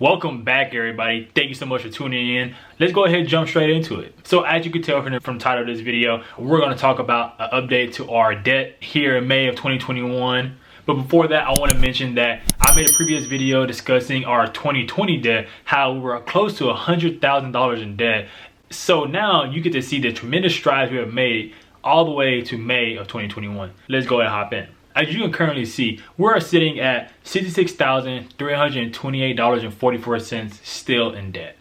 Welcome back, everybody. Thank you so much for tuning in. Let's go ahead and jump straight into it. So as you can tell from the title of this video, we're going to talk about an update to our debt here in May of 2021. But before that, I want to mention that I made a previous video discussing our 2020 debt, how we were close to $100,000 in debt. So now you get to see the tremendous strides we have made all the way to May of 2021. Let's go ahead and hop in. As you can currently see, we're sitting at $66,328.44 still in debt.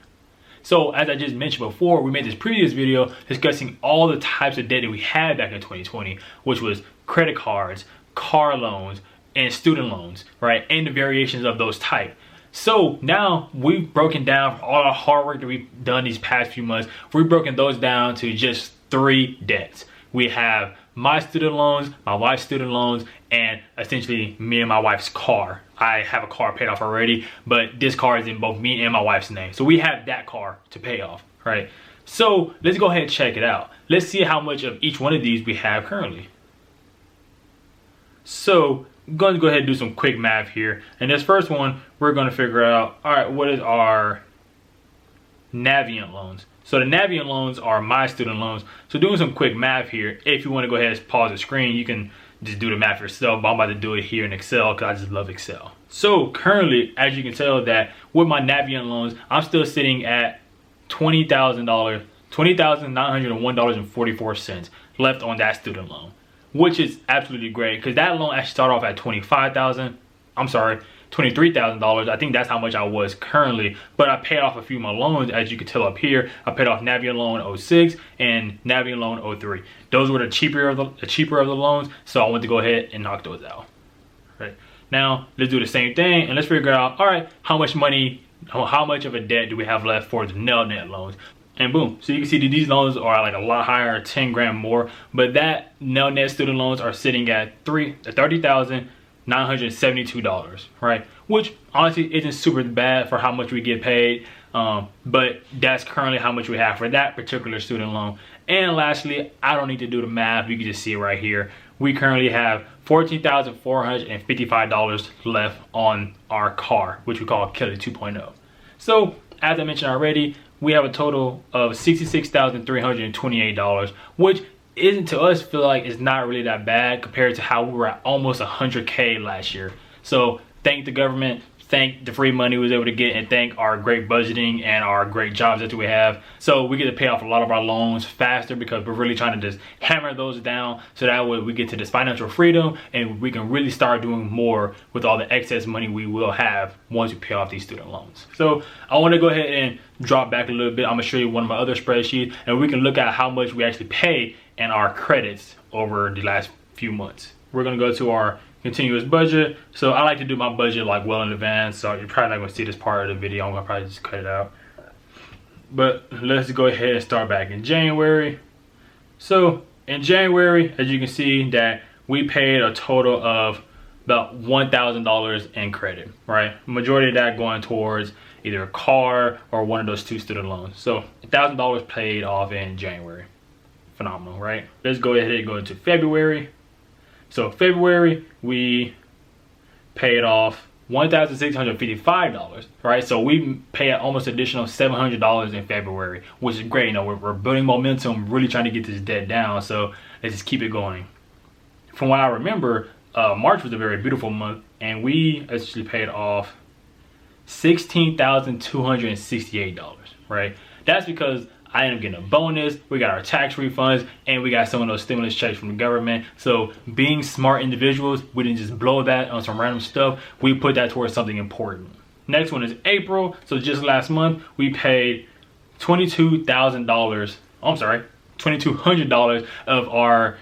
So as I just mentioned before, we made this previous video discussing all the types of debt that we had back in 2020, which was credit cards, car loans, and student loans, right? And the variations of those types. So now we've broken down all the hard work that we've done these past few months. We've broken those down to just 3 debts. We have my student loans, my wife's student loans, and essentially me and my wife's car. I have a car paid off already, but this car is in both me and my wife's name. So we have that car to pay off, right? So let's go ahead and check it out. Let's see how much of each one of these we have currently. So I'm going to go ahead and do some quick math here. And this first one, we're going to figure out, all right, what is our Navient loans? So the Navient loans are my student loans. So doing some quick math here, if you want to go ahead and pause the screen, you can just do the math yourself, but I'm about to do it here in Excel because I just love Excel. So currently, as you can tell, that with my Navient loans, I'm still sitting at $20,901.44 left on that student loan, which is absolutely great because that loan actually started off at $23,000. I think that's how much I was currently, but I paid off a few of my loans. As you can tell up here, I paid off Navient loan 06 and Navient loan 03. Those were the cheaper of the loans, so I want to go ahead and knock those out. Right now, let's do the same thing and let's figure out, all right, how much of a debt do we have left for the Nelnet loans? And boom, so you can see that these loans are like a lot higher, 10 grand more, but that Nelnet student loans are sitting at $30,972, right? Which honestly isn't super bad for how much we get paid, but that's currently how much we have for that particular student loan. And lastly, I don't need to do the math, you can just see it right here. We currently have $14,455 left on our car, which we call Kelly 2.0. So as I mentioned already, we have a total of $66,328, which isn't, to us, feel like it's not really that bad compared to how we were at almost 100K last year. So thank the government, thank the free money we was able to get, and thank our great budgeting and our great jobs that we have. So we get to pay off a lot of our loans faster because we're really trying to just hammer those down so that way we get to this financial freedom and we can really start doing more with all the excess money we will have once we pay off these student loans. So I want to go ahead and drop back a little bit. I'm gonna show you one of my other spreadsheets and we can look at how much we actually pay and our credits over the last few months. We're gonna go to our continuous budget. So I like to do my budget like well in advance, so you're probably not gonna see this part of the video. I'm gonna probably just cut it out. But let's go ahead and start back in January. So in January, as you can see, that we paid a total of about $1,000 in credit, right? Majority of that going towards either a car or one of those 2 student loans. So $1,000 paid off in January. Phenomenal, right? Let's go ahead and go into February. So February, we paid off $1,655, right? So we paid almost additional $700 in February, which is great. You know, we're building momentum, really trying to get this debt down. So let's just keep it going. From what I remember, March was a very beautiful month, and we actually paid off $16,268, right? That's because I ended up getting a bonus, we got our tax refunds, and we got some of those stimulus checks from the government. So being smart individuals, we didn't just blow that on some random stuff. We put that towards something important. Next one is April. So just last month, we paid $2,200 of our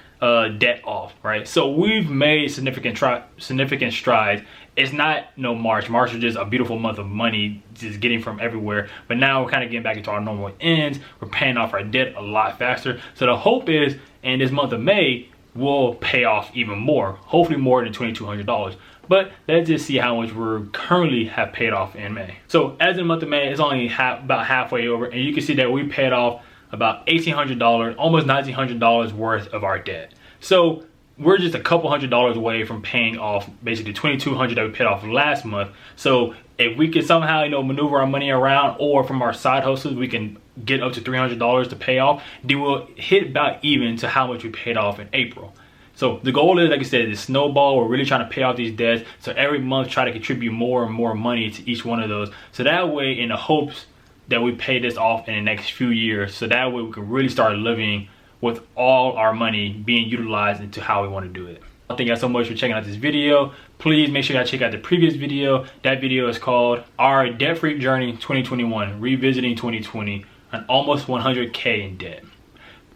debt off, right? So we've made significant strides. It's not no March. March was just a beautiful month of money just getting from everywhere, but now we're kind of getting back into our normal ends. We're paying off our debt a lot faster. So the hope is in this month of May we'll pay off even more, hopefully more than $2,200. But let's just see how much we currently have paid off in May. So as in the month of May, it's only about halfway over, and you can see that we paid off about $1,800, almost $1,900 worth of our debt. So we're just a couple $100s away from paying off basically $2,200 that we paid off last month. So if we can somehow, you know, maneuver our money around, or from our side hustles we can get up to $300 to pay off, then we'll hit about even to how much we paid off in April. So the goal is, like I said, is snowball. We're really trying to pay off these debts. So every month try to contribute more and more money to each one of those. So that way, in the hopes that we pay this off in the next few years, so that way we can really start living with all our money being utilized into how we want to do it. Thank you guys so much for checking out this video. Please make sure you guys check out the previous video. That video is called Our Debt-Free Journey 2021, Revisiting 2020, an almost 100K in debt.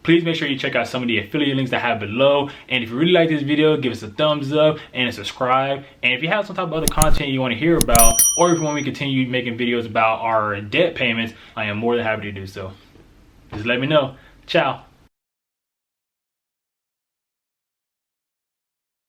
Please make sure you check out some of the affiliate links that I have below. And if you really like this video, give us a thumbs up and subscribe. And if you have some type of other content you want to hear about, or if you want me to continue making videos about our debt payments, I am more than happy to do so. Just let me know. Ciao.